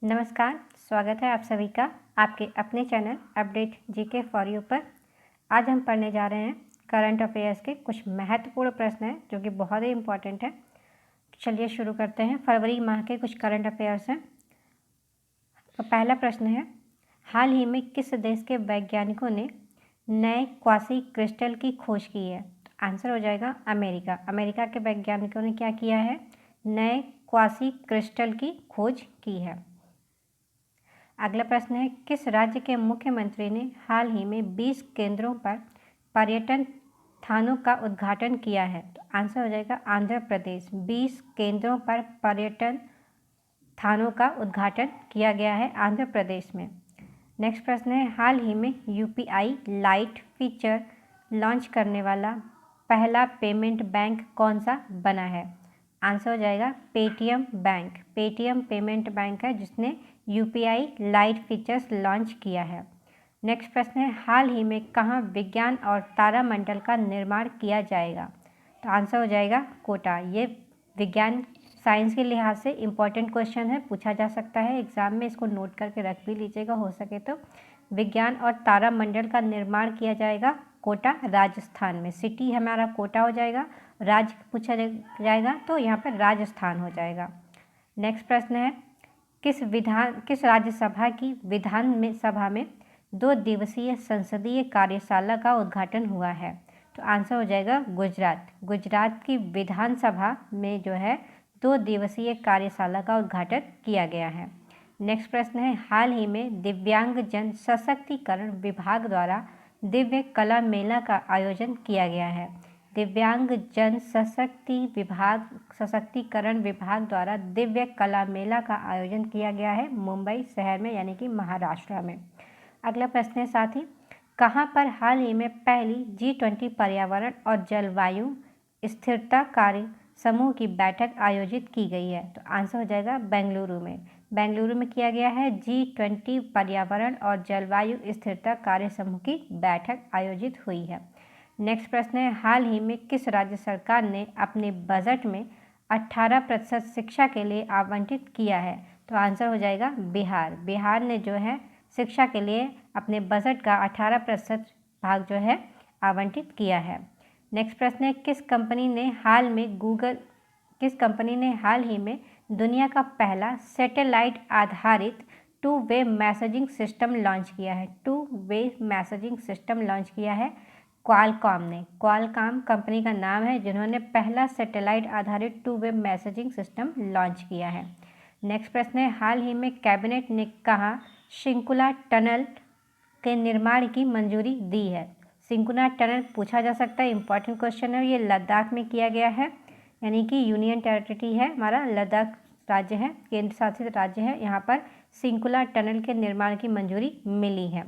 नमस्कार, स्वागत है आप सभी का आपके अपने channel update GK for you पर। आज हम पढ़ने जा रहे हैं करंट अफेयर्स के कुछ महत्वपूर्ण प्रश्न हैं जो कि बहुत ही इम्पोर्टेंट है। चलिए शुरू करते हैं। फरवरी माह के कुछ करंट अफेयर्स हैं। तो पहला प्रश्न है, हाल ही में किस देश के वैज्ञानिकों ने नए क्वासी क्रिस्टल की खोज की है? तो आंसर हो जाएगा अमेरिका। अमेरिका के वैज्ञानिकों ने क्या किया है? नए क्वासी क्रिस्टल की खोज की है। अगला प्रश्न है, किस राज्य के मुख्यमंत्री ने हाल ही में 20 केंद्रों पर पर्यटन स्थानों का उद्घाटन किया है? तो आंसर हो जाएगा आंध्र प्रदेश। 20 केंद्रों पर पर्यटन स्थानों का उद्घाटन किया गया है आंध्र प्रदेश में। नेक्स्ट प्रश्न है, हाल ही में यूपीआई लाइट फीचर लॉन्च करने वाला पहला पेमेंट बैंक कौन सा बना है? आंसर हो जाएगा Paytm bank. Paytm payment bank है जिसने यूपीआई लाइट फीचर्स लॉन्च किया है। नेक्स्ट प्रश्न है, हाल ही में कहाँ विज्ञान और तारामंडल का निर्माण किया जाएगा? तो आंसर हो जाएगा कोटा। ये विज्ञान साइंस के लिहाज से इम्पॉर्टेंट क्वेश्चन है, पूछा जा सकता है एग्जाम में, इसको नोट करके रख भी लीजिएगा हो सके तो। विज्ञान और तारामंडल का निर्माण किया जाएगा कोटा राजस्थान में। सिटी हमारा कोटा हो जाएगा, राज्य पूछा जाएगा तो यहाँ पर राजस्थान हो जाएगा। नेक्स्ट प्रश्न है, किस राज्यसभा की विधान सभा में 2 दिवसीय संसदीय कार्यशाला का उद्घाटन हुआ है? तो आंसर हो जाएगा गुजरात। गुजरात की विधानसभा में जो है 2 दिवसीय कार्यशाला का उद्घाटन किया गया है। नेक्स्ट प्रश्न है, हाल ही में दिव्यांगजन सशक्तिकरण विभाग द्वारा दिव्य कला मेला का आयोजन किया गया है। दिव्यांगजन सशक्तिकरण विभाग द्वारा दिव्य कला मेला का आयोजन किया गया है मुंबई शहर में, यानी कि महाराष्ट्र में। अगला प्रश्न है साथी, कहाँ पर हाल ही में पहली G20 पर्यावरण और जलवायु स्थिरता कार्य समूह की बैठक आयोजित की गई है? तो आंसर हो जाएगा बेंगलुरु में। बेंगलुरु में किया गया है G20 पर्यावरण और जलवायु स्थिरता कार्य समूह की बैठक आयोजित हुई है। नेक्स्ट प्रश्न है, हाल ही में किस राज्य सरकार ने अपने बजट में 18% शिक्षा के लिए आवंटित किया है? तो आंसर हो जाएगा बिहार। बिहार ने जो है शिक्षा के लिए अपने बजट का 18% भाग जो है आवंटित किया है। नेक्स्ट प्रश्न है, किस कंपनी ने हाल ही में दुनिया का पहला सैटेलाइट आधारित 2 वे मैसेजिंग सिस्टम लॉन्च किया है? 2 वे मैसेजिंग सिस्टम लॉन्च किया है क्वालकॉम ने। क्वालकॉम कंपनी का नाम है जिन्होंने पहला सैटेलाइट आधारित 2 वे मैसेजिंग सिस्टम लॉन्च किया है। नेक्स्ट प्रश्न है, हाल ही में कैबिनेट ने कहाँ शिंकुला टनल के निर्माण की मंजूरी दी है? शिंकुला टनल पूछा जा सकता है, इंपॉर्टेंट क्वेश्चन है। ये लद्दाख में किया गया है, यानी कि यूनियन टेरिटरी है हमारा, लद्दाख राज्य है, केंद्र शासित राज्य है। यहाँ पर शिंकुला टनल के निर्माण की मंजूरी मिली है।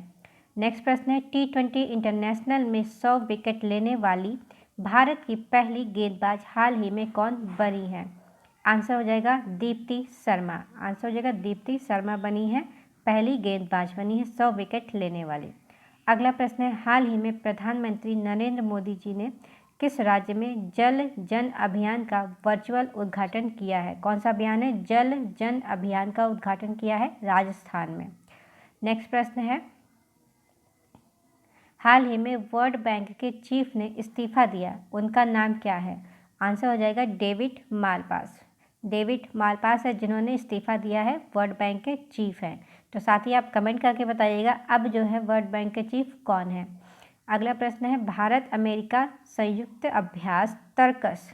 नेक्स्ट प्रश्न है, T20 इंटरनेशनल में 100 विकेट लेने वाली भारत की पहली गेंदबाज हाल ही में कौन बनी है? आंसर हो जाएगा दीप्ति शर्मा। आंसर हो जाएगा दीप्ति शर्मा बनी है, पहली गेंदबाज बनी है 100 विकेट लेने वाली। अगला प्रश्न है, हाल ही में प्रधानमंत्री नरेंद्र मोदी जी ने किस राज्य में जल जन अभियान का वर्चुअल उद्घाटन किया है? कौन सा अभियान है? जल जन अभियान का उद्घाटन किया है राजस्थान में। नेक्स्ट प्रश्न है, हाल ही में वर्ल्ड बैंक के चीफ ने इस्तीफा दिया, उनका नाम क्या है? आंसर हो जाएगा डेविड मालपास। डेविड मालपास है जिन्होंने इस्तीफा दिया है, वर्ल्ड बैंक के चीफ हैं। तो साथ ही आप कमेंट करके बताइएगा अब जो है वर्ल्ड बैंक के चीफ कौन है। अगला प्रश्न है, भारत अमेरिका संयुक्त अभ्यास तर्कस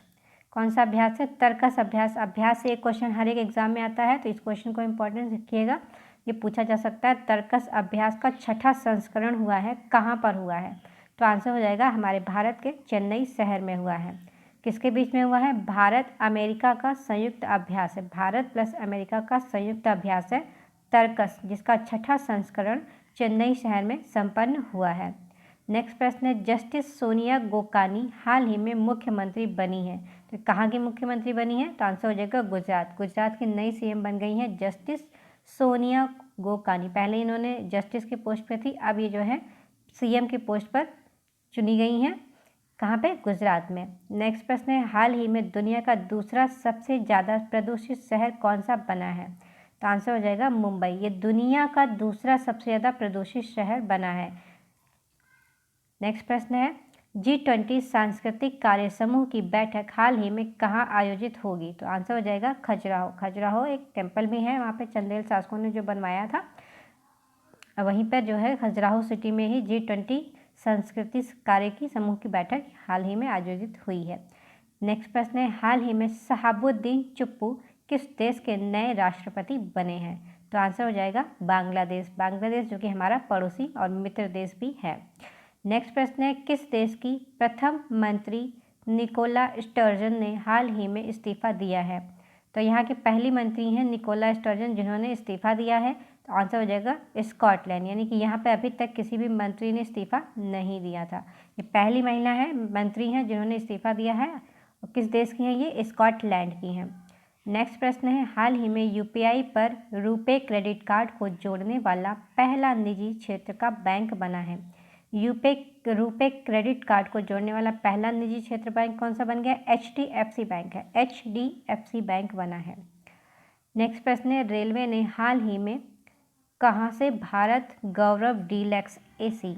कौन सा अभ्यास है? तर्कस अभ्यास। अभ्यास से एक क्वेश्चन हर एक एग्जाम में आता है, तो इस क्वेश्चन को इम्पोर्टेंस रखिएगा, ये पूछा जा सकता है। तर्कस अभ्यास का 6ठा संस्करण हुआ है, कहाँ पर हुआ है? तो आंसर हो जाएगा हमारे भारत के चेन्नई शहर में हुआ है। किसके बीच में हुआ है? भारत अमेरिका का संयुक्त अभ्यास है, भारत प्लस अमेरिका का संयुक्त अभ्यास है तर्कस, जिसका 6ठा संस्करण चेन्नई शहर में संपन्न हुआ है। नेक्स्ट प्रश्न है, जस्टिस सोनिया गोकानी हाल ही में मुख्यमंत्री बनी है, तो कहाँ की मुख्यमंत्री बनी है? तो आंसर हो जाएगा गुजरात। गुजरात की नई सीएम बन गई हैं जस्टिस सोनिया गोकानी। पहले इन्होंने जस्टिस की पोस्ट पे थी, अब ये जो है सीएम की पोस्ट पर चुनी गई हैं। कहाँ पे? गुजरात में। नेक्स्ट प्रश्न है, हाल ही में दुनिया का दूसरा सबसे ज़्यादा प्रदूषित शहर कौन सा बना है? तो आंसर हो जाएगा मुंबई। ये दुनिया का दूसरा सबसे ज़्यादा प्रदूषित शहर बना है। नेक्स्ट प्रश्न है G20 सांस्कृतिक कार्य समूह की बैठक हाल ही में कहाँ आयोजित होगी? तो आंसर हो जाएगा खजुराहो। खजुराहो एक टेम्पल भी है, वहाँ पे चंदेल शासकों ने जो बनवाया था, वहीं पर जो है खजुराहो सिटी में ही G20 सांस्कृतिक कार्य की समूह की बैठक हाल ही में आयोजित हुई है। नेक्स्ट प्रश्न है हाल ही में शहाबुद्दीन चुप्पू किस देश के नए राष्ट्रपति बने हैं? तो आंसर हो जाएगा बांग्लादेश। बांग्लादेश जो कि हमारा पड़ोसी और मित्र देश भी है। नेक्स्ट प्रश्न है किस देश की प्रथम मंत्री निकोला स्टर्जन ने हाल ही में इस्तीफा दिया है? तो यहाँ की पहली मंत्री हैं निकोला स्टर्जन जिन्होंने इस्तीफा दिया है। तो आंसर हो जाएगा स्कॉटलैंड, यानी कि यहाँ पे अभी तक किसी भी मंत्री ने इस्तीफा नहीं दिया था। ये पहली महिला है, मंत्री हैं जिन्होंने इस्तीफा दिया है। और किस देश की हैं? ये स्कॉटलैंड की हैं। नेक्स्ट प्रश्न है हाल ही में यूपीआई पर रुपे क्रेडिट कार्ड को जोड़ने वाला पहला निजी क्षेत्र का बैंक बना है। रुपे क्रेडिट कार्ड को जोड़ने वाला पहला निजी क्षेत्र बैंक कौन सा बन गया? HDFC बैंक है। HDFC बैंक बना है। नेक्स्ट प्रश्न है रेलवे ने हाल ही में कहाँ से भारत गौरव डीलक्स AC,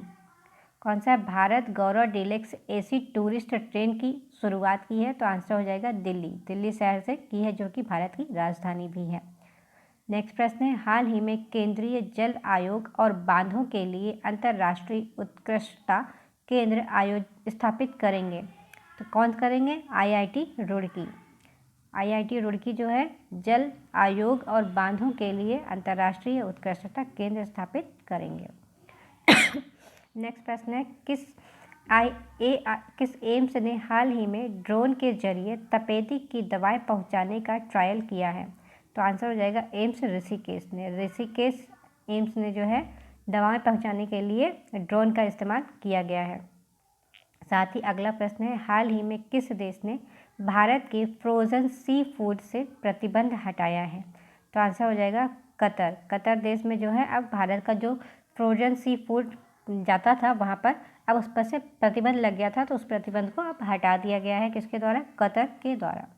कौन सा भारत गौरव डीलक्स AC टूरिस्ट ट्रेन की शुरुआत की है? तो आंसर हो जाएगा दिल्ली शहर से की है, जो कि भारत की राजधानी भी है। नेक्स्ट प्रश्न है हाल ही में केंद्रीय जल आयोग और बांधों के लिए अंतर्राष्ट्रीय उत्कृष्टता केंद्र स्थापित करेंगे, तो कौन करेंगे? IIT रुड़की। IIT रुड़की जो है जल आयोग और बांधों के लिए अंतर्राष्ट्रीय उत्कृष्टता केंद्र स्थापित करेंगे। नेक्स्ट प्रश्न है किस एम्स ने हाल ही में ड्रोन के जरिए तपेदिक की दवाएं पहुंचाने का ट्रायल किया है? तो आंसर हो जाएगा एम्स ऋषिकेश ने। ऋषिकेश एम्स ने जो है दवाएं पहुंचाने के लिए ड्रोन का इस्तेमाल किया गया है। साथ ही अगला प्रश्न है हाल ही में किस देश ने भारत के फ्रोज़न सी फूड से प्रतिबंध हटाया है? तो आंसर हो जाएगा कतर। कतर देश में जो है अब भारत का जो फ्रोजन सी फूड जाता था वहाँ पर अब उस पर से प्रतिबंध लग गया था, तो उस प्रतिबंध को अब हटा दिया गया है। किसके द्वारा? कतर के द्वारा।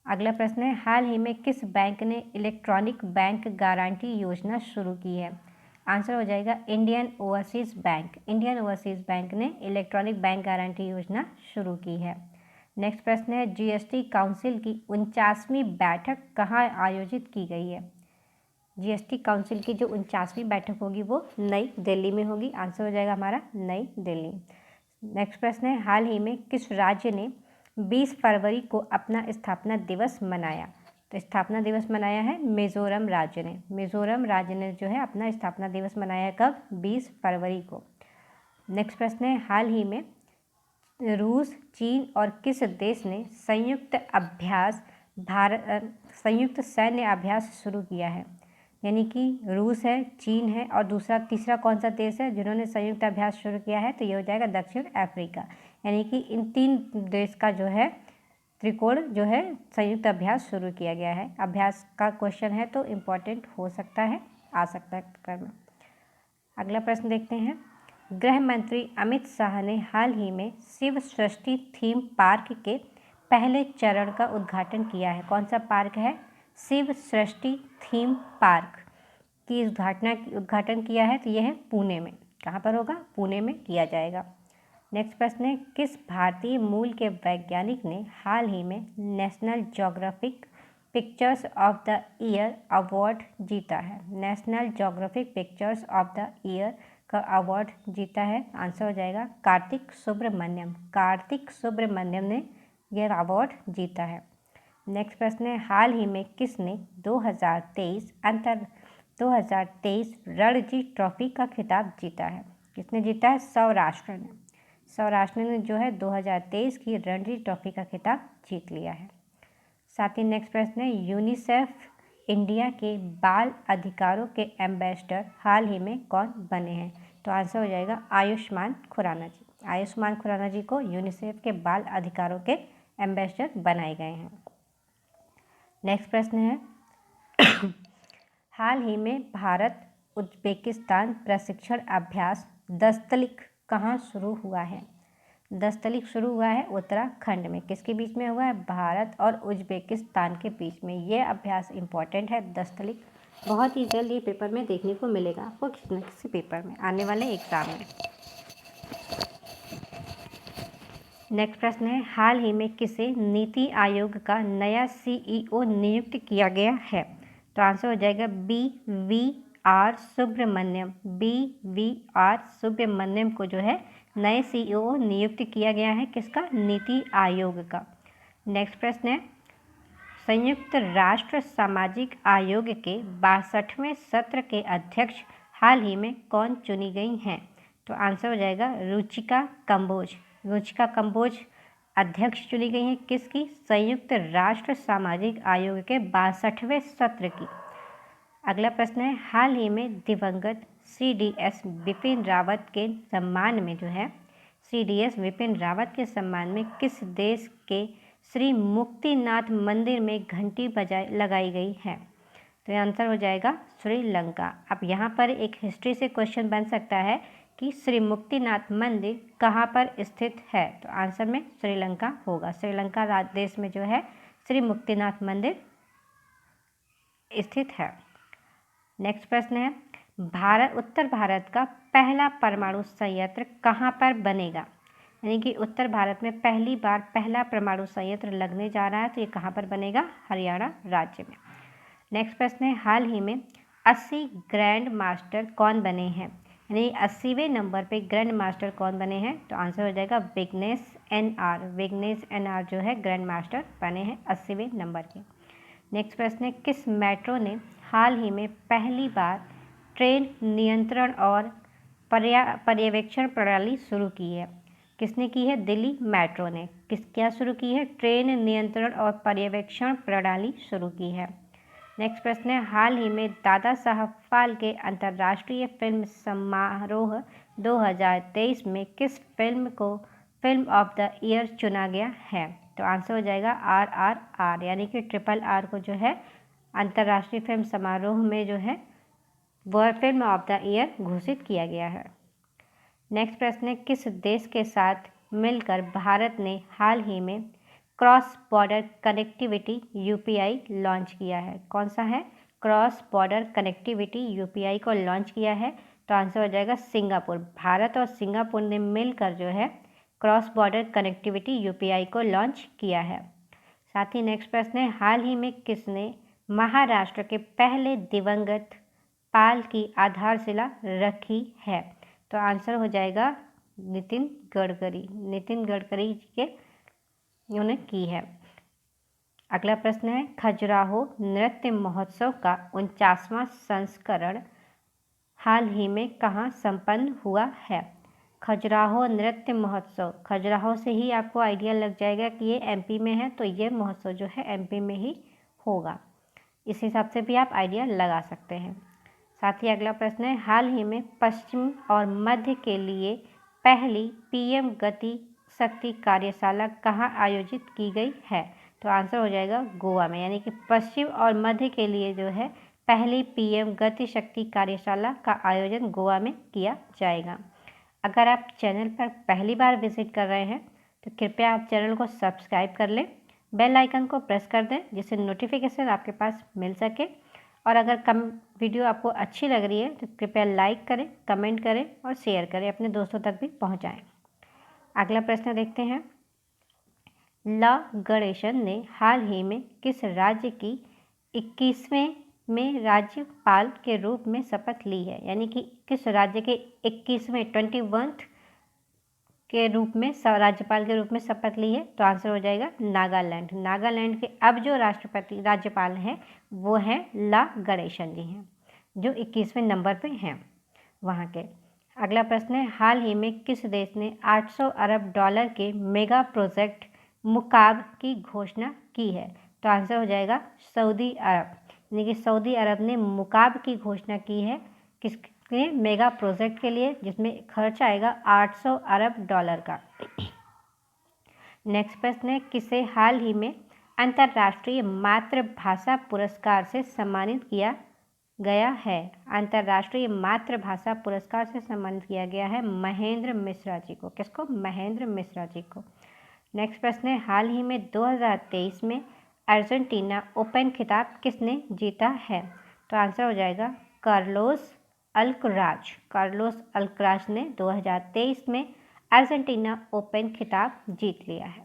अगला प्रश्न है हाल ही में किस बैंक ने इलेक्ट्रॉनिक बैंक गारंटी योजना शुरू की है? आंसर हो जाएगा Indian overseas bank. Indian overseas bank ने इलेक्ट्रॉनिक बैंक गारंटी योजना शुरू की है। नेक्स्ट प्रश्न है GST काउंसिल की 49वीं बैठक कहाँ आयोजित की गई है? GST काउंसिल की जो 49वीं बैठक होगी वो नई दिल्ली में होगी। आंसर हो जाएगा हमारा नई दिल्ली। नेक्स्ट प्रश्न है हाल ही में किस राज्य ने 20 फरवरी को अपना स्थापना दिवस मनाया? तो स्थापना दिवस मनाया है मिज़ोरम राज्य ने। मिज़ोरम राज्य ने जो है अपना स्थापना दिवस मनाया कब? 20 फरवरी को। नेक्स्ट प्रश्न है हाल ही में रूस, चीन और किस देश ने संयुक्त सैन्य अभ्यास शुरू किया है? यानी कि रूस है, चीन है और तीसरा कौन सा देश है जिन्होंने संयुक्त अभ्यास शुरू किया है? तो ये हो जाएगा दक्षिण अफ्रीका। यानी कि इन 3 देश का जो है त्रिकोण जो है संयुक्त अभ्यास शुरू किया गया है। अभ्यास का क्वेश्चन है तो इम्पोर्टेंट हो सकता है, आ सकता है करना। अगला प्रश्न देखते हैं गृह मंत्री अमित शाह ने हाल ही में शिव सृष्टि थीम पार्क के पहले चरण का उद्घाटन किया है। कौन सा पार्क है? शिव सृष्टि थीम पार्क की उद्घाटन किया है, तो यह है पुणे में। कहाँ पर होगा? पुणे में किया जाएगा। नेक्स्ट प्रश्न है किस भारतीय मूल के वैज्ञानिक ने हाल ही में national geographic pictures of the year award जीता है? National geographic pictures of the year का अवार्ड जीता है। आंसर हो जाएगा कार्तिक सुब्रमण्यम। कार्तिक सुब्रमण्यम ने यह अवार्ड जीता है। नेक्स्ट प्रश्न है हाल ही में किसने 2023 रणजी ट्रॉफी का खिताब जीता है? किसने जीता है? सौराष्ट्र ने। सौराष्ट्र ने जो है 2023 की रणजी ट्रॉफी का खिताब जीत लिया है। साथ ही नेक्स्ट प्रश्न है यूनिसेफ इंडिया के बाल अधिकारों के एम्बेसडर हाल ही में कौन बने हैं? तो आंसर हो जाएगा आयुष्मान खुराना जी। आयुष्मान खुराना जी को यूनिसेफ के बाल अधिकारों के एम्बेसडर बनाए गए हैं। नेक्स्ट प्रश्न है हाल ही में भारत उज्बेकिस्तान प्रशिक्षण अभ्यास दस्तलिक कहाँ शुरू हुआ है? दस्तलिक शुरू हुआ है उत्तराखंड में। किसके बीच में हुआ है? भारत और उज्बेकिस्तान के बीच में। ये अभ्यास इम्पॉर्टेंट है। दस्तलिक बहुत ही जल्द ये पेपर में देखने को मिलेगा आपको, किसी न किसी पेपर में आने वाले एग्जाम में। नेक्स्ट प्रश्न है, हाल ही में किसे नीति आयोग का नया CEO नियुक्त किया गया है? तो आंसर हो जाएगा BVR सुब्रमण्यम। BVR सुब्रमण्यम को जो है नए CEO नियुक्त किया गया है। किसका? नीति आयोग का। नेक्स्ट प्रश्न है, संयुक्त राष्ट्र सामाजिक आयोग के 62वें सत्र के अध्यक्ष हाल ही में कौन चुनी गई हैं? तो आंसर हो जाएगा रुचिका कंबोज। रुचिका कंबोज अध्यक्ष चुनी गई हैं। किसकी? संयुक्त राष्ट्र सामाजिक आयोग के 62वें सत्र की। अगला प्रश्न है, हाल ही में दिवंगत CDS बिपिन रावत के सम्मान में जो है CDS बिपिन रावत के सम्मान में किस देश के श्री मुक्तिनाथ मंदिर में घंटी लगाई गई है? तो ये आंसर हो जाएगा श्रीलंका। अब यहाँ पर एक हिस्ट्री से क्वेश्चन बन सकता है कि श्री मुक्तिनाथ मंदिर कहाँ पर स्थित है? तो आंसर में श्रीलंका होगा। श्रीलंका देश में जो है श्री मुक्तिनाथ मंदिर स्थित है। नेक्स्ट प्रश्न है, उत्तर भारत का पहला परमाणु संयंत्र कहाँ पर बनेगा? यानी कि उत्तर भारत में पहली बार पहला परमाणु संयंत्र लगने जा रहा है, तो ये कहाँ पर बनेगा? हरियाणा राज्य में। नेक्स्ट प्रश्न है, हाल ही में 80 ग्रैंड मास्टर कौन बने हैं? यानी 80वें नंबर पे ग्रैंड मास्टर कौन बने हैं? तो आंसर हो जाएगा विघ्नेश NR। विघ्नेश NR जो है ग्रैंड मास्टर बने हैं 80वें नंबर के। नेक्स्ट प्रश्न है, किस मेट्रो ने हाल ही में पहली बार ट्रेन नियंत्रण और पर्यवेक्षण प्रणाली शुरू की है? किसने की है? दिल्ली मेट्रो ने। क्या शुरू की है? ट्रेन नियंत्रण और पर्यवेक्षण प्रणाली शुरू की है। नेक्स्ट प्रश्न है, हाल ही में दादा साहब फाल्के अंतर्राष्ट्रीय फिल्म समारोह 2023 में किस फिल्म को फिल्म ऑफ द ईयर चुना गया है? तो आंसर हो जाएगा RRR, यानी कि RRR को जो है अंतर्राष्ट्रीय फिल्म समारोह में जो है वह फिल्म ऑफ द ईयर घोषित किया गया है। नेक्स्ट प्रश्न है, किस देश के साथ मिलकर भारत ने हाल ही में cross border connectivity UPI launch किया है? कौन सा है? क्रॉस बॉर्डर कनेक्टिविटी UPI को लॉन्च किया है। तो आंसर हो जाएगा सिंगापुर। भारत और सिंगापुर ने मिलकर जो है क्रॉस बॉर्डर कनेक्टिविटी UPI को लॉन्च किया है। साथ ही नेक्स्ट प्रश्न है, हाल ही में किसने महाराष्ट्र के पहले दिवंगत पाल की आधारशिला रखी है? तो आंसर हो जाएगा नितिन गडकरी। नितिन गडकरी जी के उन्होंने की है। अगला प्रश्न है, खजुराहो नृत्य महोत्सव का 49वां संस्करण हाल ही में कहाँ संपन्न हुआ है? खजुराहो नृत्य महोत्सव, खजुराहो से ही आपको आइडिया लग जाएगा कि ये MP में है, तो ये महोत्सव जो है MP में ही होगा। इस हिसाब से भी आप आइडिया लगा सकते हैं। साथ ही अगला प्रश्न है, हाल ही में पश्चिम और मध्य के लिए पहली PM गति शक्ति कार्यशाला कहाँ आयोजित की गई है? तो आंसर हो जाएगा गोवा में। यानी कि पश्चिम और मध्य के लिए जो है पहली PM गति शक्ति कार्यशाला का आयोजन गोवा में किया जाएगा। अगर आप चैनल पर पहली बार विजिट कर रहे हैं तो कृपया आप चैनल को सब्सक्राइब कर लें, बेल आइकन को प्रेस कर दें जिससे नोटिफिकेशन आपके पास मिल सके। और अगर वीडियो आपको अच्छी लग रही है तो कृपया लाइक करें, कमेंट करें और शेयर करें, अपने दोस्तों तक भी पहुंचाएं। अगला प्रश्न देखते हैं, ल गणेशन ने हाल ही में किस राज्य की 21वें में राज्यपाल के रूप में शपथ ली है? यानी कि किस राज्य के 21वें 21th के रूप में राज्यपाल के रूप में शपथ ली है? तो आंसर हो जाएगा नागालैंड। नागालैंड के अब जो राज्यपाल हैं वो हैं ल गणेशन जी हैं, जो 21वें नंबर पे हैं वहाँ के। अगला प्रश्न है, हाल ही में किस देश ने $800 अरब के मेगा प्रोजेक्ट मुकाब की घोषणा की है? तो आंसर हो जाएगा सऊदी अरब। यानी कि सऊदी अरब ने मुकाब की घोषणा की है किसके? मेगा प्रोजेक्ट के लिए, जिसमें खर्च आएगा $800 अरब का। नेक्स्ट प्रश्न है, किसे हाल ही में अंतर्राष्ट्रीय मातृभाषा पुरस्कार से सम्मानित किया गया है। अंतर्राष्ट्रीय मातृभाषा पुरस्कार से सम्मानित किया गया है महेंद्र मिश्रा जी को। किसको? महेंद्र मिश्रा जी को। नेक्स्ट प्रश्न है, हाल ही में 2023 में अर्जेंटीना ओपन खिताब किसने जीता है? तो आंसर हो जाएगा कार्लोस अल्कराज। कार्लोस अल्कराज ने 2023 में अर्जेंटीना ओपन खिताब जीत लिया है।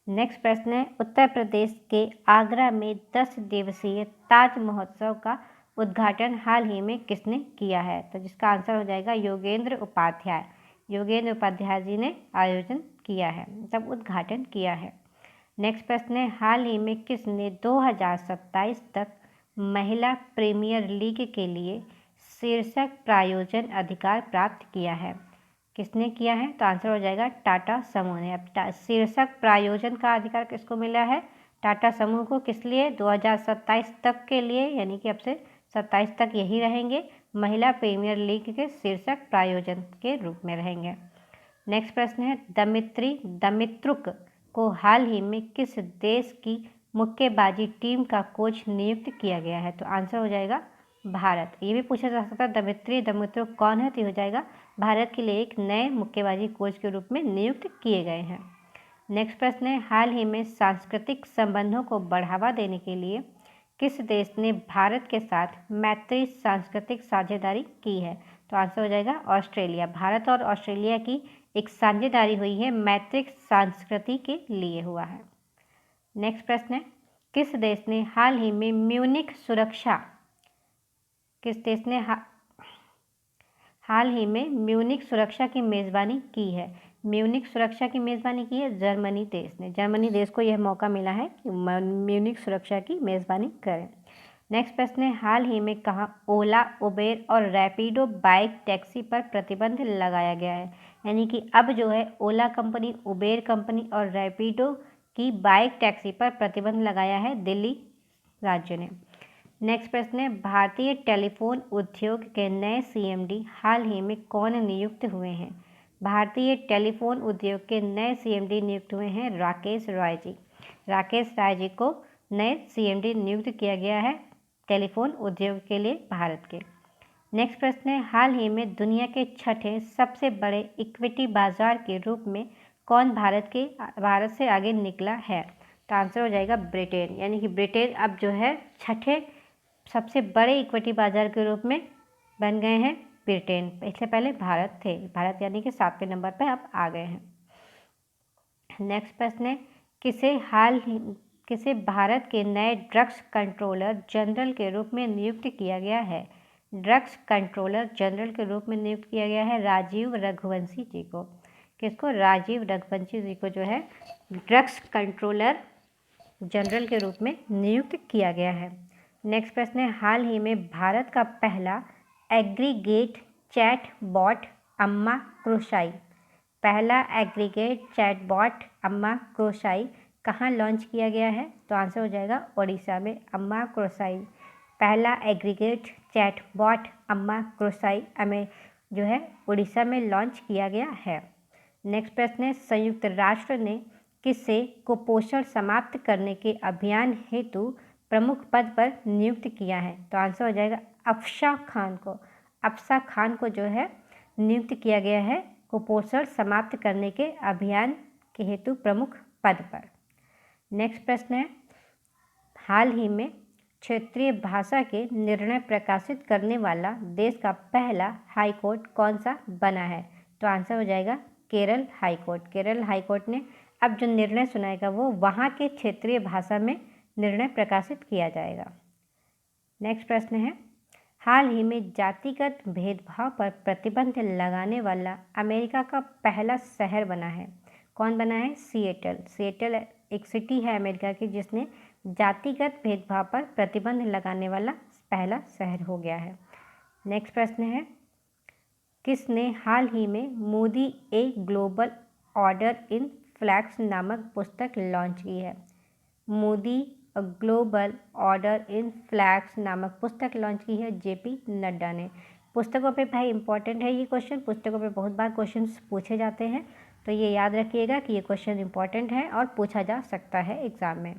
नेक्स्ट प्रश्न है, उत्तर प्रदेश के आगरा में 10 दिवसीय ताज महोत्सव का उद्घाटन हाल ही में किसने किया है? तो जिसका आंसर हो जाएगा योगेंद्र उपाध्याय। योगेंद्र उपाध्याय जी ने आयोजन किया है, तब उद्घाटन किया है। नेक्स्ट प्रश्न है, हाल ही में किसने 2027 तक महिला प्रीमियर लीग के लिए शीर्षक प्रायोजन अधिकार प्राप्त किया है? किसने किया है? तो आंसर हो जाएगा टाटा समूह ने। अब शीर्षक प्रायोजन का अधिकार किसको मिला है? टाटा समूह को। किस लिए? 2027 तक के लिए, यानी कि अब से 27 तक यही रहेंगे, महिला प्रीमियर लीग के शीर्षक प्रायोजन के रूप में रहेंगे। नेक्स्ट प्रश्न है, दमित्रुक को हाल ही में किस देश की मुक्केबाजी टीम का कोच नियुक्त किया गया है? तो आंसर हो जाएगा भारत। ये भी पूछा जा सकता है दमित्रुक कौन है? तो हो जाएगा भारत के लिए एक नए मुक्केबाजी कोच के रूप में नियुक्त किए गए हैं। नेक्स्ट प्रश्न है, हाल ही में सांस्कृतिक संबंधों को बढ़ावा देने के लिए किस देश ने भारत के साथ मैत्री सांस्कृतिक साझेदारी की है? तो आंसर हो जाएगा ऑस्ट्रेलिया। भारत और ऑस्ट्रेलिया की एक साझेदारी हुई है, मैत्रिक संस्कृति के लिए हुआ है। नेक्स्ट प्रश्न है, किस देश ने हाल ही में म्यूनिख सुरक्षा हाल ही में म्यूनिख सुरक्षा की मेज़बानी की है? म्यूनिख सुरक्षा की मेज़बानी की है जर्मनी देश ने। जर्मनी देश को यह मौका मिला है कि म्यूनिख सुरक्षा की मेज़बानी करें। नेक्स्ट प्रश्न है, हाल ही में कहाँ ओला, उबेर और रैपिडो बाइक टैक्सी पर प्रतिबंध लगाया गया है? यानी कि अब जो है ओला कंपनी, उबेर कंपनी और रैपिडो की बाइक टैक्सी पर प्रतिबंध लगाया है दिल्ली राज्य ने। नेक्स्ट प्रश्न है, भारतीय टेलीफोन उद्योग के नए सीएमडी हाल ही में कौन नियुक्त हुए हैं? भारतीय टेलीफोन उद्योग के नए सीएमडी नियुक्त हुए हैं राकेश रॉय जी। राकेश रॉय जी को नए सीएमडी नियुक्त किया गया है टेलीफोन उद्योग के लिए भारत के। नेक्स्ट प्रश्न है, हाल ही में दुनिया के छठे सबसे बड़े इक्विटी बाजार के रूप में कौन भारत से आगे निकला है? तो आंसर हो जाएगा ब्रिटेन। यानी कि ब्रिटेन अब जो है छठे सबसे बड़े इक्विटी बाजार के रूप में बन गए हैं ब्रिटेन। इससे पहले भारत थे। भारत यानी कि 7वें नंबर पर अब आ गए हैं। नेक्स्ट प्रश्न है, किसे भारत के नए ड्रग्स कंट्रोलर जनरल के रूप में नियुक्त किया गया है? ड्रग्स कंट्रोलर जनरल के रूप में नियुक्त किया गया है राजीव रघुवंशी जी को। किसको? राजीव रघुवंशी जी को जो है ड्रग्स कंट्रोलर जनरल के रूप में नियुक्त किया गया है। नेक्स्ट प्रश्न है, हाल ही में भारत का पहला एग्रीगेट चैट बॉट अम्मा क्रोशाई कहाँ लॉन्च किया गया है? तो आंसर हो जाएगा ओडिशा में। अम्मा क्रोशाई पहला एग्रीगेट चैट बॉट अम्मा क्रोशाई हमें जो है ओडिशा में लॉन्च किया गया है। नेक्स्ट प्रश्न है, संयुक्त राष्ट्र ने किसे कुपोषण समाप्त करने के अभियान हेतु प्रमुख पद पर नियुक्त किया है? तो आंसर हो जाएगा अफसा खान को। अफसा खान को जो है नियुक्त किया गया है कुपोषण समाप्त करने के अभियान के हेतु प्रमुख पद पर। नेक्स्ट प्रश्न है, हाल ही में क्षेत्रीय भाषा के निर्णय प्रकाशित करने वाला देश का पहला हाईकोर्ट कौन सा बना है? तो आंसर हो जाएगा केरल हाईकोर्ट। केरल हाईकोर्ट ने अब जो निर्णय सुनाएगा वो वहाँ के क्षेत्रीय भाषा में निर्णय प्रकाशित किया जाएगा। नेक्स्ट प्रश्न है, हाल ही में जातिगत भेदभाव पर प्रतिबंध लगाने वाला अमेरिका का पहला शहर बना है। कौन बना है? सिएटल। सिएटल एक सिटी है अमेरिका की जिसने जातिगत भेदभाव पर प्रतिबंध लगाने वाला पहला शहर हो गया है। नेक्स्ट प्रश्न है, किसने हाल ही में Modi a global order in flags नामक पुस्तक लॉन्च की है? Modi a global order in flags नामक पुस्तक लॉन्च की है जेपी नड्डा ने। पुस्तकों पे भाई इंपॉर्टेंट है ये क्वेश्चन, पुस्तकों पे बहुत बार क्वेश्चन पूछे जाते हैं, तो ये याद रखिएगा कि ये क्वेश्चन इंपॉर्टेंट है और पूछा जा सकता है एग्ज़ाम में।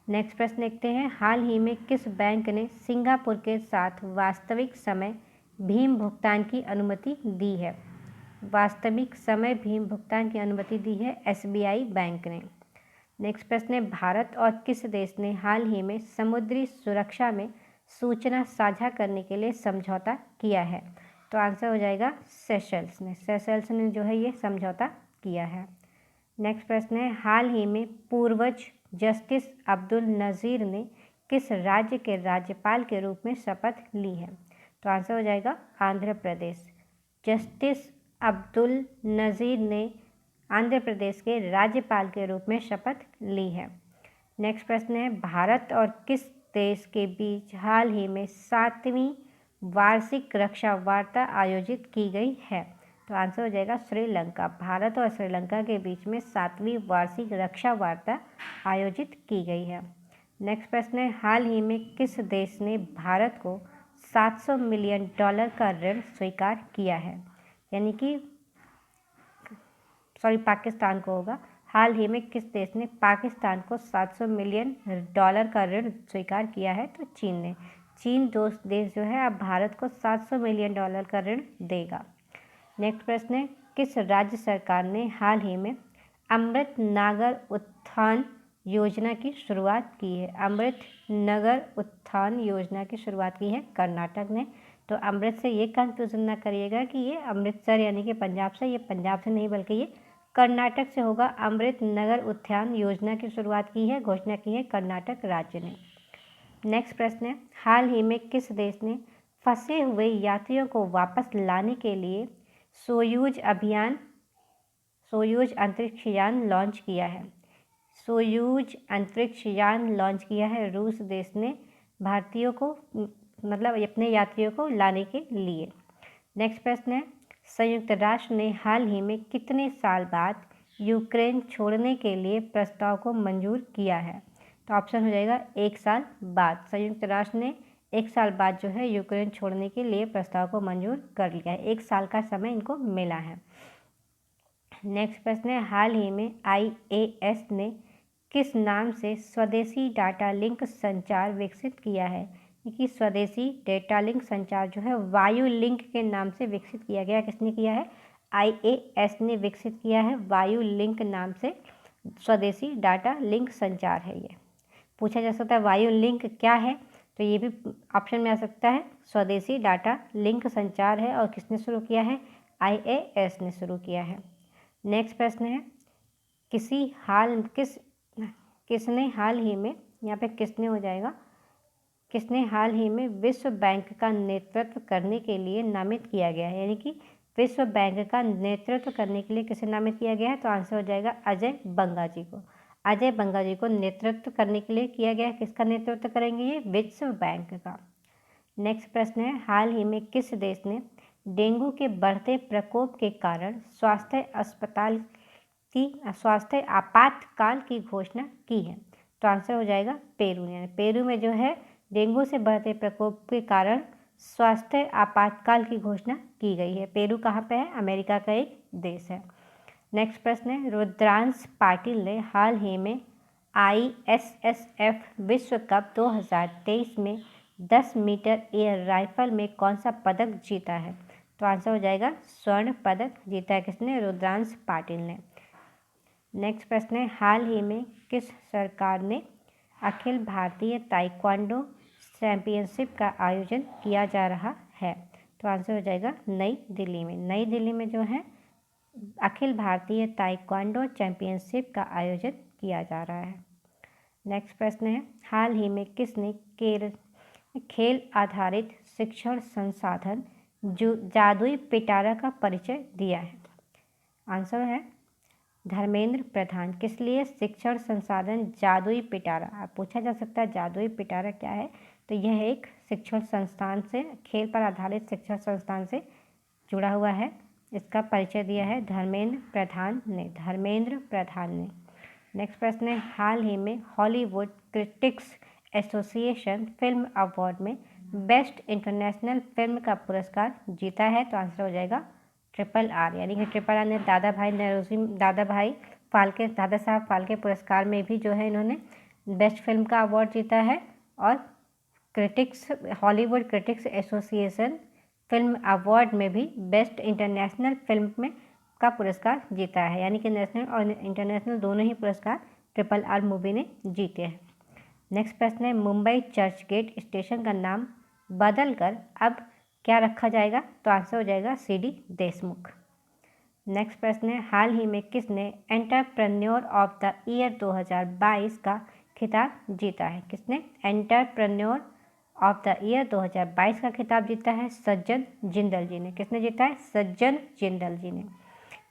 नेक्स्ट प्रश्न देखते हैं, हाल ही में किस बैंक ने सिंगापुर के साथ वास्तविक समय भीम भुगतान की अनुमति दी है? वास्तविक समय भीम भुगतान की अनुमति दी है SBI बैंक ने। नेक्स्ट प्रश्न है, भारत और किस देश ने हाल ही में समुद्री सुरक्षा में सूचना साझा करने के लिए समझौता किया है? तो आंसर हो जाएगा सेशल्स ने। सेशल्स ने जो है ये समझौता किया है। नेक्स्ट प्रश्न है, हाल ही में पूर्वज जस्टिस अब्दुल नज़ीर ने किस राज्य के राज्यपाल के रूप में शपथ ली है? तो आंसर हो जाएगा आंध्र प्रदेश। जस्टिस अब्दुल नज़ीर ने आंध्र प्रदेश के राज्यपाल के रूप में शपथ ली है। नेक्स्ट प्रश्न है, भारत और किस देश के बीच हाल ही में 7वीं वार्षिक रक्षा वार्ता आयोजित की गई है? तो आंसर हो जाएगा श्रीलंका। भारत और श्रीलंका के बीच में 7वीं वार्षिक रक्षा वार्ता आयोजित की गई है। नेक्स्ट प्रश्न है, हाल ही में किस देश ने भारत को $700 मिलियन का ऋण स्वीकार किया है? यानी कि पाकिस्तान को होगा। हाल ही में किस देश ने पाकिस्तान को $700 मिलियन का ऋण स्वीकार किया है? तो चीन ने। चीन देश जो है अब भारत को $700 मिलियन का ऋण देगा। नेक्स्ट प्रश्न है, किस राज्य सरकार ने हाल ही में अमृत नगर उत्थान योजना की शुरुआत की है? अमृत नगर उत्थान योजना की शुरुआत की है कर्नाटक ने। तो अमृत से ये कंफ्यूजन ना करिएगा कि ये अमृतसर यानी कि पंजाब से, ये पंजाब से नहीं बल्कि ये कर्नाटक से होगा। अमृत नगर उत्थान योजना की शुरुआत की है, घोषणा की है कर्नाटक राज्य ने। नेक्स्ट प्रश्न है, हाल ही में किस देश ने फंसे हुए यात्रियों को वापस लाने के लिए सोयूज अंतरिक्ष यान लॉन्च किया है? सोयूज अंतरिक्ष यान लॉन्च किया है रूस देश ने भारतीयों को मतलब अपने यात्रियों को लाने के लिए। नेक्स्ट प्रश्न है, संयुक्त राष्ट्र ने हाल ही में कितने साल बाद यूक्रेन छोड़ने के लिए प्रस्ताव को मंजूर किया है? तो ऑप्शन हो जाएगा 1 साल बाद। संयुक्त राष्ट्र ने 1 साल बाद जो है यूक्रेन छोड़ने के लिए प्रस्ताव को मंजूर कर लिया है। 1 साल का समय इनको मिला है। नेक्स्ट प्रश्न है, हाल ही में IAS ने किस नाम से स्वदेशी डाटा लिंक संचार विकसित किया है? कि स्वदेशी डेटा लिंक संचार जो है वायु लिंक के नाम से विकसित किया गया। किसने किया है? IAS ने विकसित किया है। वायु लिंक नाम से स्वदेशी डाटा लिंक संचार है। ये पूछा जा सकता है वायु लिंक क्या है, तो ये भी ऑप्शन में आ सकता है। स्वदेशी डाटा लिंक संचार है और किसने शुरू किया है? IAS ने शुरू किया है। नेक्स्ट प्रश्न है, किसने हाल ही में, यहाँ पे किसने हो जाएगा, किसने हाल ही में विश्व बैंक का नेतृत्व करने के लिए नामित किया गया है? यानी कि विश्व बैंक का नेतृत्व करने के लिए किसे नामित किया गया है? तो आंसर हो जाएगा अजय बंगा जी को। अजय बंगा जी को नेतृत्व करने के लिए किया गया है। किसका नेतृत्व करेंगे ये? विश्व बैंक का। नेक्स्ट प्रश्न है, हाल ही में किस देश ने डेंगू के बढ़ते प्रकोप के कारण स्वास्थ्य आपातकाल की घोषणा की है? तो आंसर हो जाएगा पेरू। यानी पेरू में जो है डेंगू से बढ़ते प्रकोप के कारण स्वास्थ्य आपातकाल की घोषणा की गई है। पेरू कहाँ पे है? अमेरिका का एक देश है। नेक्स्ट प्रश्न है, रुद्रांश पाटिल ने हाल ही में ISSF विश्व कप 2023 में 10 मीटर एयर राइफल में कौन सा पदक जीता है? तो आंसर हो जाएगा स्वर्ण पदक जीता है। किसने? रुद्रांश पाटिल ने। नेक्स्ट प्रश्न है, हाल ही में किस सरकार ने अखिल भारतीय ताइक्वांडो चैंपियनशिप का आयोजन किया जा रहा है? तो आंसर हो जाएगा नई दिल्ली में। नई दिल्ली में जो है अखिल भारतीय ताइक्वांडो चैंपियनशिप का आयोजन किया जा रहा है। नेक्स्ट प्रश्न है, हाल ही में किसने खेल आधारित शिक्षण संसाधन जो जादुई पिटारा का परिचय दिया है? आंसर है धर्मेंद्र प्रधान। किस लिए? शिक्षण संसाधन जादुई पिटारा। पूछा जा सकता है जादुई पिटारा क्या है, तो यह एक शिक्षण संस्थान से, खेल पर आधारित शिक्षण संस्थान से जुड़ा हुआ है। इसका परिचय दिया है धर्मेंद्र प्रधान ने। नेक्स्ट प्रश्न है, हाल ही में Hollywood critics association film award में बेस्ट इंटरनेशनल फिल्म का पुरस्कार जीता है? तो आंसर हो जाएगा RRR। यानी कि RRR ने दादा साहब फाल्के पुरस्कार में भी जो है इन्होंने बेस्ट फिल्म का अवार्ड जीता है और Hollywood critics association film award में भी बेस्ट इंटरनेशनल फिल्म में का पुरस्कार जीता है, यानी कि नेशनल और इंटरनेशनल दोनों ही पुरस्कार RRR मूवी ने जीते हैं। नेक्स्ट प्रश्न है, मुंबई चर्च गेट स्टेशन का नाम बदलकर अब क्या रखा जाएगा? तो आंसर हो जाएगा CD देशमुख। नेक्स्ट प्रश्न है, हाल ही में किसने एंटरप्रेन्योर ऑफ द ईयर 2022 का खिताब जीता है? किसने एंटरप्रेन्योर ऑफ द ईयर 2022 का खिताब जीता है? सज्जन जिंदल जी ने। किसने जीता है? सज्जन जिंदल जी ने।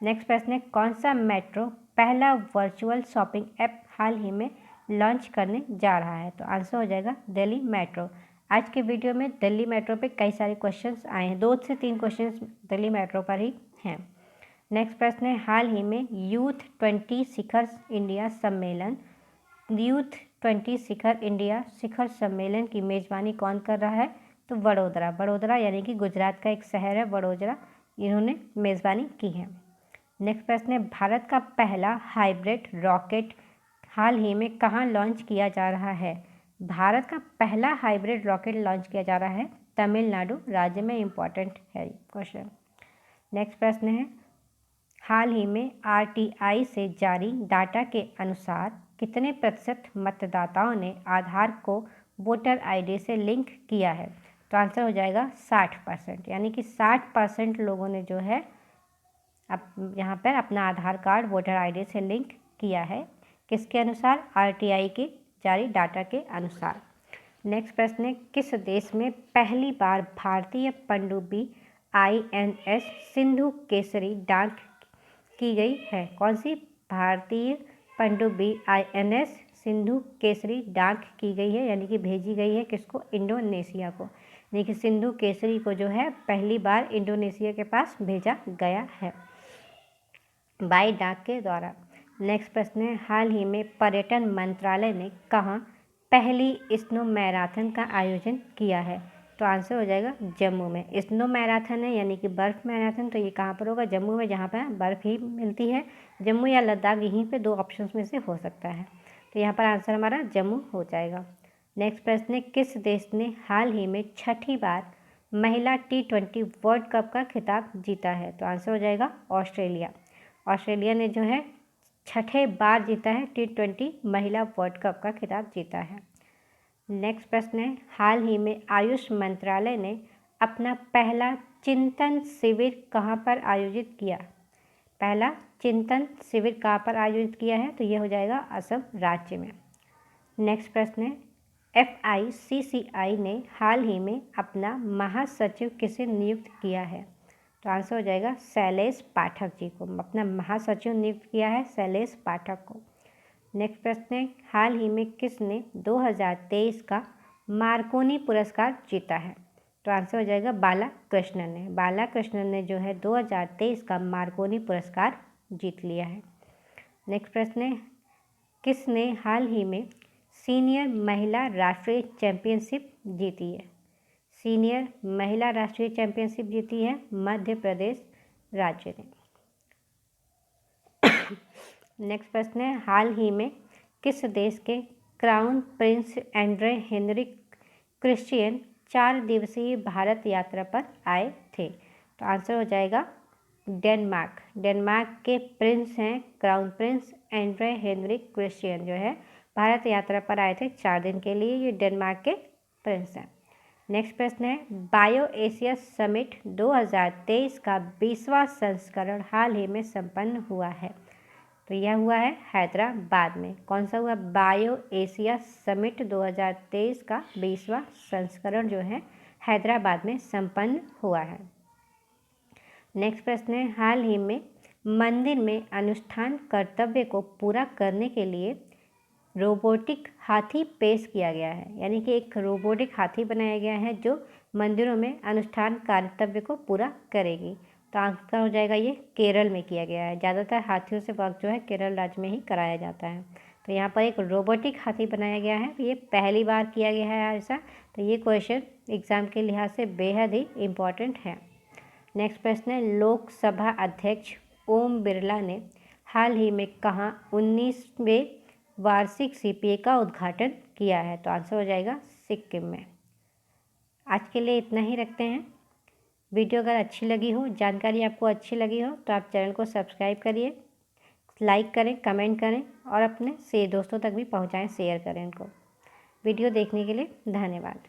नेक्स्ट प्रश्न है, कौन सा मेट्रो पहला वर्चुअल शॉपिंग ऐप हाल ही में लॉन्च करने जा रहा है? तो आंसर हो जाएगा दिल्ली मेट्रो। आज के वीडियो में दिल्ली मेट्रो पे कई सारे क्वेश्चंस आए हैं, 2 से 3 क्वेश्चंस दिल्ली मेट्रो पर ही हैं। नेक्स्ट प्रश्न है, हाल ही में यूथ 20 शिखर इंडिया शिखर सम्मेलन की मेज़बानी कौन कर रहा है? तो वडोदरा यानी कि गुजरात का एक शहर है वडोदरा, इन्होंने मेज़बानी की है। नेक्स्ट प्रश्न है, भारत का पहला हाइब्रिड रॉकेट हाल ही में कहाँ लॉन्च किया जा रहा है? भारत का पहला हाइब्रिड रॉकेट लॉन्च किया जा रहा है तमिलनाडु राज्य में। इम्पॉर्टेंट है क्वेश्चन। नेक्स्ट प्रश्न है, हाल ही में RTI से जारी डाटा के अनुसार कितने प्रतिशत मतदाताओं ने आधार को वोटर ID से लिंक किया है? तो आंसर हो जाएगा 60%, यानी कि 60% लोगों ने जो है अब यहाँ पर अपना आधार कार्ड वोटर ID से लिंक किया है। किसके अनुसार? RTI के जारी डाटा के अनुसार। नेक्स्ट प्रश्न है, किस देश में पहली बार भारतीय पनडुब्बी INS सिंधु केसरी डाक की गई है? कौन सी भारतीय पनडुब्बी INS सिंधु केसरी डाक की गई है, यानी कि भेजी गई है किसको? इंडोनेशिया को। यानी कि सिंधु केसरी को जो है पहली बार इंडोनेशिया के पास भेजा गया है बाई डाक के द्वारा। नेक्स्ट प्रश्न है, हाल ही में पर्यटन मंत्रालय ने कहाँ पहली स्नो मैराथन का आयोजन किया है? तो आंसर हो जाएगा जम्मू में। स्नो मैराथन है यानी कि बर्फ़ मैराथन, तो ये कहाँ पर होगा? जम्मू में, जहाँ पर बर्फ़ ही मिलती है। जम्मू या लद्दाख, यहीं पे 2 ऑप्शंस में से हो सकता है, तो यहाँ पर आंसर हमारा जम्मू हो जाएगा। नेक्स्ट प्रश्न है, किस देश ने हाल ही में 6ठी बार महिला T20 वर्ल्ड कप का खिताब जीता है? तो आंसर हो जाएगा ऑस्ट्रेलिया। ऑस्ट्रेलिया ने जो है 6ठे बार जीता है T20 महिला वर्ल्ड कप का खिताब जीता है। नेक्स्ट प्रश्न है, हाल ही में आयुष मंत्रालय ने अपना पहला चिंतन शिविर कहाँ पर आयोजित किया? पहला चिंतन शिविर कहाँ पर आयोजित किया है? तो ये हो जाएगा असम राज्य में। नेक्स्ट प्रश्न है, FICCI ने हाल ही में अपना महासचिव किसे नियुक्त किया है? तो आंसर हो जाएगा शैलेश पाठक जी को। अपना महासचिव नियुक्त किया है शैलेश पाठक को। नेक्स्ट प्रश्न है, हाल ही में किसने 2023 का मार्कोनी पुरस्कार जीता है? तो आंसर हो जाएगा बालाकृष्णन ने। बालाकृष्णन ने जो है 2023 का मार्कोनी पुरस्कार जीत लिया है। नेक्स्ट प्रश्न है, किसने हाल ही में सीनियर महिला राष्ट्रीय चैंपियनशिप जीती है? सीनियर महिला राष्ट्रीय चैंपियनशिप जीती है मध्य प्रदेश राज्य ने। नेक्स्ट प्रश्न है, हाल ही में किस देश के crown prince Andre Henrik Christian 4 दिवसीय भारत यात्रा पर आए थे? तो आंसर हो जाएगा डेनमार्क। डेनमार्क के प्रिंस हैं crown prince Andre Henrik Christian, जो है भारत यात्रा पर आए थे 4 दिन के लिए। ये डेनमार्क के प्रिंस हैं। नेक्स्ट प्रश्न है, बायो एशिया समिट 2023 का 20वां संस्करण हाल ही में संपन्न हुआ है? तो यह हुआ है हैदराबाद में। कौन सा हुआ? बायो एशिया समिट 2023 का 20वां संस्करण जो है हैदराबाद में संपन्न हुआ है। नेक्स्ट प्रश्न है, हाल ही में मंदिर में अनुष्ठान कर्तव्य को पूरा करने के लिए रोबोटिक हाथी पेश किया गया है, यानी कि एक रोबोटिक हाथी बनाया गया है जो मंदिरों में अनुष्ठान कर्तव्य को पूरा करेगी। तो आंसर हो जाएगा ये केरल में किया गया है। ज़्यादातर हाथियों से वर्क जो है केरल राज्य में ही कराया जाता है। तो यहाँ पर एक रोबोटिक हाथी बनाया गया है, ये पहली बार किया गया है ऐसा। तो ये क्वेश्चन एग्ज़ाम के लिहाज से बेहद ही इम्पॉर्टेंट है। नेक्स्ट प्रश्न है, लोकसभा अध्यक्ष ओम बिरला ने हाल ही में कहाँ 19वें वार्षिक सीपीए का उद्घाटन किया है? तो आंसर हो जाएगा सिक्किम में। आज के लिए इतना ही रखते हैं। वीडियो अगर अच्छी लगी हो, जानकारी आपको अच्छी लगी हो तो आप चैनल को सब्सक्राइब करिए, लाइक करें, कमेंट करें और अपने से दोस्तों तक भी पहुंचाएं, शेयर करें उनको। वीडियो देखने के लिए धन्यवाद।